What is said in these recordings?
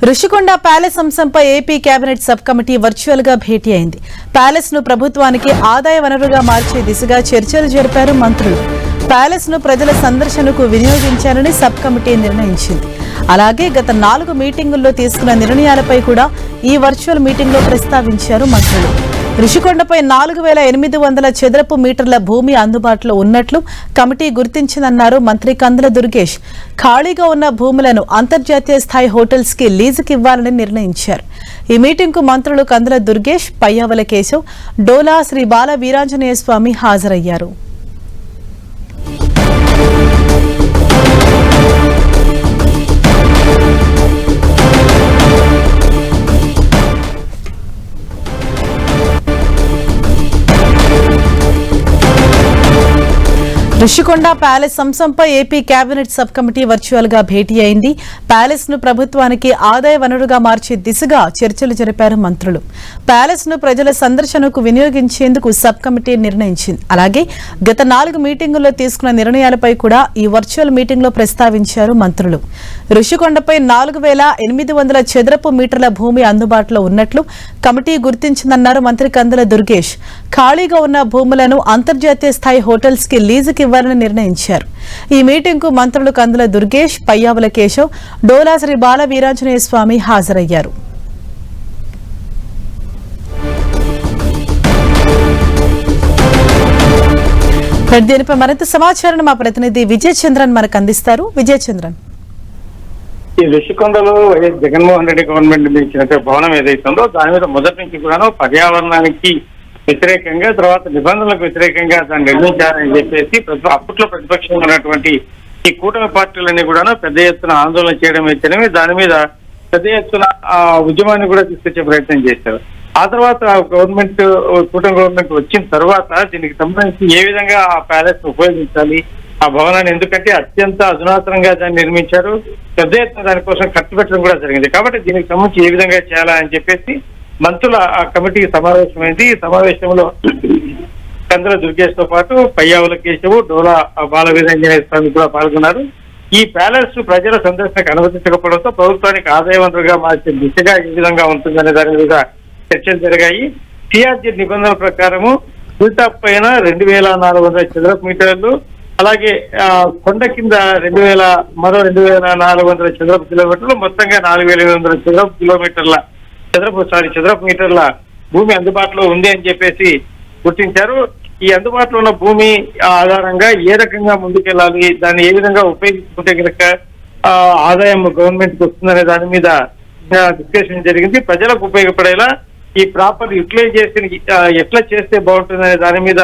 Rushikonda palace అంశంపై AP cabinet sub committee virtual గా భేటీ అయింది. ప్యాలెస్ ను ప్రభుత్వానికి ఆదాయ వనరుగా మార్చే దిశగా చర్చలు జరిపారు మంత్రులు. ప్యాలెస్ ను ప్రజల సందర్శనకు వినియోగించాలని సబ్ కమిటీ నిర్ణయించింది. అలాగే గత 4 మీటింగుల్లో తీసుకున్న నిర్ణయాలపై కూడా ఈ వర్చువల్ మీటింగ్ లో ప్రస్తావించారు మంత్రులు. రుషికొండపై 4800 చదరపు మీటర్ల భూమి అందుబాటులో ఉన్నట్లు కమిటీ గుర్తించిందన్నారు మంత్రి కందుల దుర్గేష్. ఖాళీగా ఉన్న భూములను అంతర్జాతీయ స్థాయి హోటల్స్ కి లీజుకి ఇవ్వాలని నిర్ణయించారు. ఈ మీటింగ్ కు మంత్రులు కందుల దుర్గేష్, పయ్యావుల కేశవ్, డోలా శ్రీ బాల వీరాంజనేయ స్వామి హాజరయ్యారు. రుషికొండ ప్యాలెస్ అంశంపై AP cabinet sub committee virtual గా భేటీ అయింది. ప్యాలెస్ ను ప్రభుత్వానికి ఆదాయ వనరుగా మార్చే దిశగా చర్చలు జరిపారు మంత్రులు. ప్యాలెస్ ను ప్రజల సందర్శనకు వినియోగించేందుకు సబ్ కమిటీ నిర్ణయించింది. అలాగే గత 4 మీటింగుల్లో తీసుకున్న నిర్ణయాలపై కూడా ఈ వర్చువల్ మీటింగ్ లో ప్రస్తావించారు మంత్రులు. రుషికొండపై 4800 చదరపు మీటర్ల భూమి అందుబాటులో ఉన్నట్లు కమిటీ గుర్తించిందన్నారు మంత్రి కందుల దుర్గేష్. ఖాళీగా ఉన్న భూములను అంతర్జాతీయ స్థాయి హోటల్స్ కి లీజుకి ఇవ్వాలని నిర్ణయించారు. ఈ మీటింగ్ కు మంత్రులు కందుల దుర్గేష్, పయ్యావుల కేశవ్, డోలా శ్రీ బాల వీరాంజనేయ స్వామి హాజరయ్యారు. దీనిపై మరింత సమాచారం మా ప్రతినిధి విజయ్ చంద్రన్ మనకు అందిస్తారు. విజయ్ చంద్రన్, ఈ రుషికొండలో వైఎస్ జగన్మోహన్ రెడ్డి గవర్నమెంట్ ఇచ్చినట్టు భవనం ఏదైతుందో దాని మీద మొదటి నుంచి కూడాను పర్యావరణానికి వ్యతిరేకంగా, తర్వాత నిబంధనలకు వ్యతిరేకంగా దాన్ని నిర్మించారని చెప్పేసి అప్పట్లో ప్రతిపక్షంగా ఉన్నటువంటి ఈ కూటమి పార్టీలన్నీ కూడాను పెద్ద ఎత్తున ఆందోళన చేయడం అయితేనే దాని మీద పెద్ద ఎత్తున ఉద్యమాన్ని కూడా తీసుకొచ్చే ప్రయత్నం చేశారు. ఆ తర్వాత గవర్నమెంట్, కూటమి గవర్నమెంట్ వచ్చిన తర్వాత దీనికి సంబంధించి ఏ విధంగా ఆ ప్యాలెస్ ఉపయోగించాలి, ఆ భవనాన్ని, ఎందుకంటే అత్యంత అధునాతనంగా దాన్ని నిర్మించారు, పెద్ద ఎత్తున దానికోసం ఖర్చు పెట్టడం కూడా జరిగింది. కాబట్టి దీనికి సంబంధించి ఏ విధంగా చేయాలని చెప్పేసి మంత్రుల కమిటీ సమావేశమైంది. ఈ సమావేశంలో కందుల దుర్గేష్ తో పాటు పయ్యావుల కేశవు, డోలా బాల వీరాంజనేయ స్వామి కూడా పాల్గొన్నారు. ఈ ప్యాలెస్ ప్రజల సందర్శనకు అనుమతించకపోవడంతో ప్రభుత్వానికి ఆదాయ వనరుగా మార్చే దిశగా ఏ విధంగా ఉంటుందనే దాని మీద చర్చలు జరిగాయి. సిఆర్జీ నిబంధనల ప్రకారము హిల్టాప్ పైన 2400 చదరపు మీటర్లు, అలాగే కొండ కింద 2400 చదరపు కిలోమీటర్లు, మొత్తంగా 4800 చదరపు మీటర్ల భూమి అందుబాటులో ఉంది అని చెప్పేసి గుర్తించారు. ఈ అందుబాటులో ఉన్న భూమి ఆధారంగా ఏ రకంగా ముందుకెళ్ళాలి, దాన్ని ఏ విధంగా ఉపయోగించుకుంటే కనుక ఆదాయం గవర్నమెంట్ కి వస్తుందనే దాని మీద డిస్కషన్ జరిగింది. ప్రజలకు ఉపయోగపడేలా ఈ ప్రాపర్ యూటిలైజేషన్ ఎట్లా చేస్తే బాగుంటుందనే దాని మీద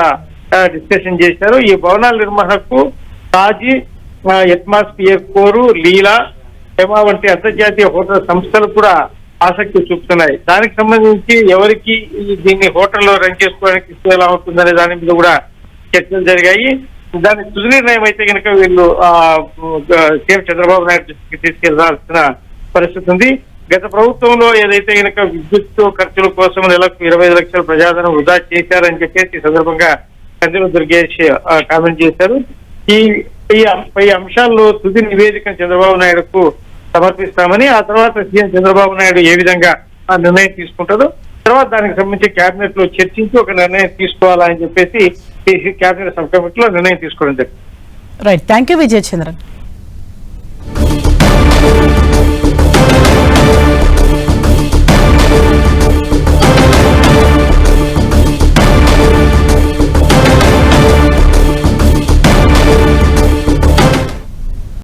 డిస్కషన్ చేశారు. ఈ భవనాల నిర్వహణకు తాజీ, అట్మాస్ఫియర్ కోరు, లీలా, హెమా వంటి అంతర్జాతీయ హోటల్ సంస్థలు కూడా ఆసక్తి చూపుతున్నాయి. దానికి సంబంధించి ఎవరికి దీన్ని హోటల్లో రన్ చేసుకోవడానికి ఎలా అవుతుందనే దాని మీద కూడా చర్చలు జరిగాయి. దాని తుది నిర్ణయం అయితే కనుక వీళ్ళు సీఎం చంద్రబాబు నాయుడు దృష్టికి తీసుకెళ్లాల్సిన పరిస్థితి ఉంది. గత ప్రభుత్వంలో ఏదైతే కనుక విద్యుత్ ఖర్చుల కోసం నెలకు 25 లక్షల ప్రజాధనం వృధా చేశారని చెప్పేసి ఈ సందర్భంగా కందుల దుర్గేష్ కామెంట్ చేశారు. ఈ అంశాల్లో తుది నివేదికను చంద్రబాబు నాయుడుకు సమర్పిస్తామని, ఆ తర్వాత సీఎం చంద్రబాబు నాయుడు ఏ విధంగా ఆ నిర్ణయం తీసుకుంటారో తర్వాత దానికి సంబంధించి కేబినెట్ లో చర్చించి ఒక నిర్ణయం తీసుకోవాలని చెప్పేసి కేబినెట్ సబ్ కమిటీలో నిర్ణయం తీసుకోవడం జరిగింది. Right, thank you Vijay Chandran.